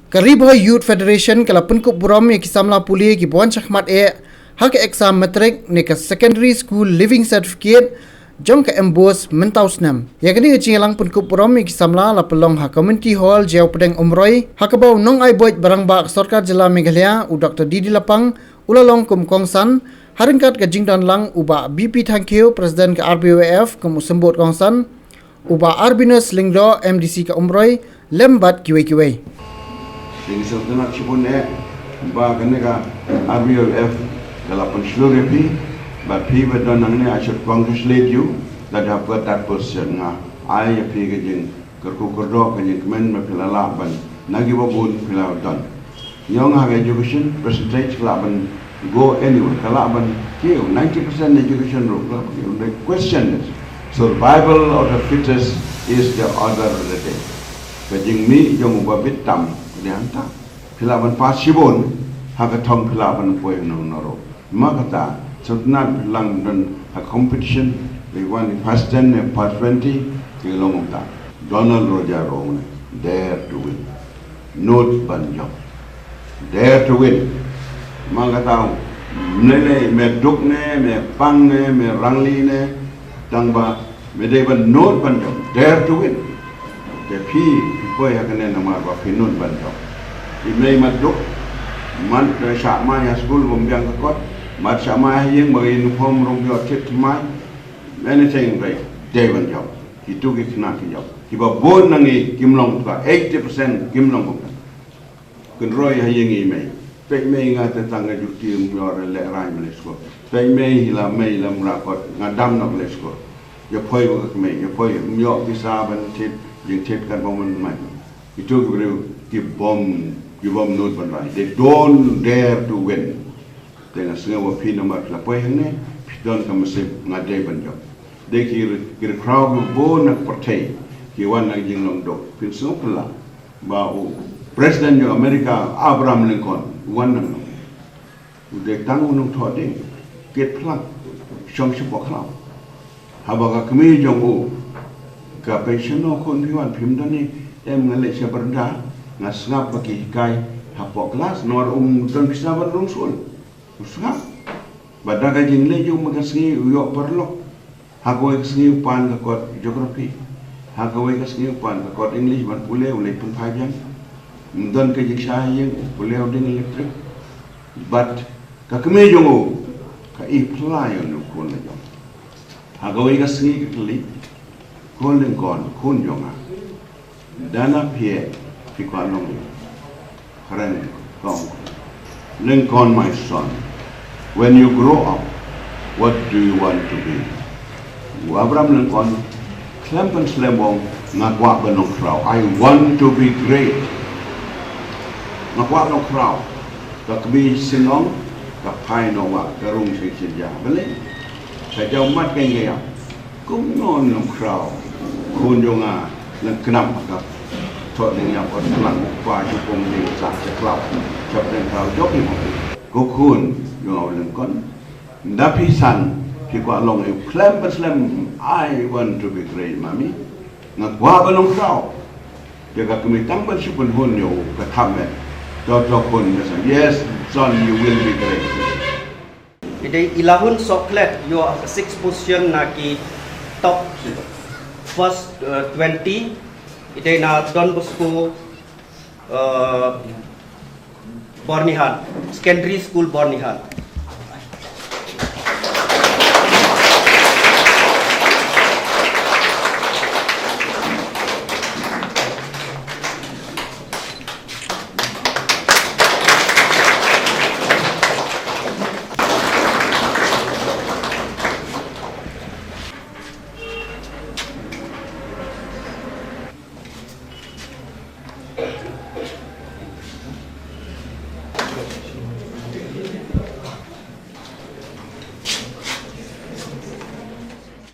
Kariboy Youth Federation kalapun kup buram ya kisamla puli ki buan chakmat hak exam matric ne ka secondary school living certificate jong ka embos mentaus nam ya kini chingalang pun kup buram ya kisamla la pelong ha community hall jauh pedeng umroi hakabau nong ai boy barang bak sarkar jila Meghalaya u Dr. Didi Lapang ulalong kum kongsan haringkat ka jingdan lang uba BP Thankyu presiden ka RBWF kum sembut kongsan uba Arbinus Lingdo MDC ka umroi lembat kiwe-kiwe. Jadi sebenarnya cipun bahagian ka RBWF dalam penseluruh but people don't know I should congratulate you that you have got that position nga I pi kejeng kerku-kerdo kejeng kemen mepilalaban nagi babun pilawan yang hak education percentage kelaban go anywhere kelaban kiu 90% education the question is survival of the fittest is the order of the day kejeng mi jong babit tam dianta pilawan pasibon hak thong pilawan poy noro makata sebenarnya lang dan a competition we won in past 10 and past 20 kilong ta Donald Rojaro dare to win not banjong dare to win makata nele me duk ne me pang ne me rangli ne tangba me deban not banjong dare to win the p boy hakane nama ba pinun banjong imei maduk man sha ma ya school bombyang kot mat sha ma yang bagi uniform rong yo chit mai anything right devan job itu ke kena ke job kiba bon nangi kimlong ka 80% kimlong kun roi ha yang imei pe mei nga ta tanga jukti yo le rai me sko pe mei hila mei lam ra kot ngadam nak le sko yo phoi ko mei yo phoi yo bisa ban chit jing chit kan bomon mai itu ke bro ki bom not ban rai they don't dare to win dengan semua wapi nama kelapa yang ni don kamu ngadai banjok they kira crowd bo nak partai kiwan nak jinglong dok pin semua pula bau presiden yo Amerika Abraham Lincoln wan nang udah tanggung nung thode get plak shong shpo klau habaga kami jong o ka pensiono kon biwan pim dani ngale seberda ngasngap bagi kai hapok kelas nor don bisa berungsul usah badan kajing le jung magasngi yo perlo hagoy kasngi pan ka kot geography hagoy kasngi pan ka kot english ban pule ulai pun phajan don ka jik sayeng pule oding electric but ka keme jongo ka apply on kon la jong hagoy kasngi kli kon len kon jonga dana pie fi kwanong karen kong Lincoln, my son, when you grow up, what do you want to be? Abraham Lincoln, Clemens Lembong, ngakwa benong krau. I want to be great. Ngakwa benong krau. Kakbi sinong, kapai nawa, karung sisija. Beli, saja umat kaya. Kumnon nong krau, kunjunga, kenam kak. Thọ nên nhà con lặng qua cho công ty sản xuất lọc chập đến thảo chốt đi một cố khuôn ngầu lên con đã phi sẵn thì qua lòng ấy Clem I want to be great mami ngạc qua bên lòng sao thì các người tăng bên sự hôn nhiều cái thăm này cho con yes son you will be great. Jadi 11 chocolate your 6 position na ki top first 20 ite na Don Bosco Bornihan secondary school Bornihan